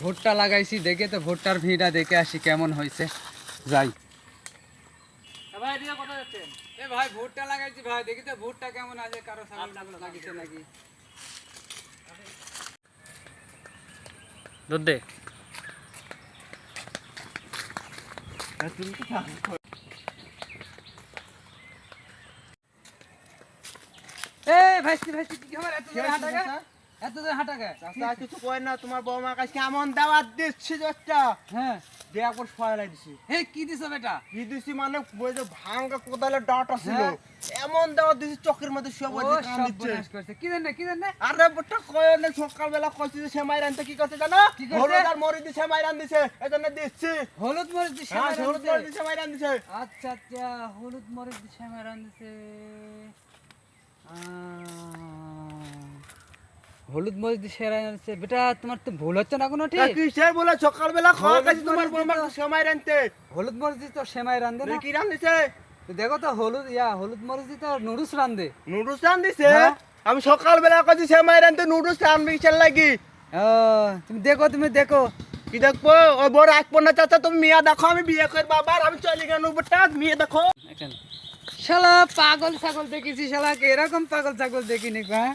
ভুট্টা লাগাইছি, দেখে তো ভুট্টার ভিড়টা দেখে আসি কেমন হয়েছে। যাই। ভাই এদিকে কোথায় যাচ্ছেন? এ ভাই ভুট্টা লাগাইছি ভাই, দেখি তো ভুট্টা কেমন আছে, কারো ছাগল লাগিয়েছে নাকি। দুধ দে। এই ভাইস্তি ভাইস্তি কি খবর? এত দূরে হাঁটা গে? এত দূরে হাঁটা গে? চাচা কিছু কয় না, তোমার বৌমা কাছে কেমন দাওয়াত দিচ্ছি একটা হ্যাঁ। দেয়া করে ফয়লাই দিছি। হে কি দিছো বেটা? কি দিছি মানে ওই যে ভাঙা কোদালের ডাঁটা ছিল, হ্যাঁ। এমন দাওয়াত দিছি চোখের মধ্যে সব ও ওই কান সব দিচ্ছে। বনাশ করছে। কি জানে কি জানে? আরে বটা কয় না, সকালবেলা কইছি যে সেমাই রানতে কি করতে জানো? কি করছে? হলুদ আর মরিচ দিয়ে সেমাই রান দিছে, এজন্য দিচ্ছি। হলুদ মরিচ দিয়ে হ্যাঁ, সেমাই হলুদ রাঁধছে। মরিচ দিয়ে সেমাই রান দিছে। আচ্ছা আচ্ছা, হলুদ মরিচ দিয়ে সেমাই রাঁধছে। হলুদ মরিচ দিয়ে সেমাই রাঁধছে। বেটা তোমার তো ভুল হচ্ছে না কোনো তা ঠিক? কিসের বলে সকালবেলা খাওয়া হলুদ কাছে তোমার মরিচ বৌমা দিতো। সেমাই রানতে? হলুদ মরিচ দিয়ে তো সেমাই রাঁধে না। কি রান দিছে? তো দেখো তো হলুদ মরিচ দিয়ে তো নুডলস রাঁধে। নুডলস রান দিছে? হ্যাঁ। আমি সকালবেলা কইছি সেমাই রানতে, নুডলস রানবি কিসের লাগি? তুমি দেখো। কি দেখবো? ও বড় রাখবো না চাচা, তুমি মেয়ে দেখো, আমি বিয়ে করবো আবার, আমি চলে গেল বেটা, মেয়ে দেখো। শালা পাগল ছাগল দেখেছি, শালাকে এরকম পাগল ছাগল দেখিনি, হ্যাঁ।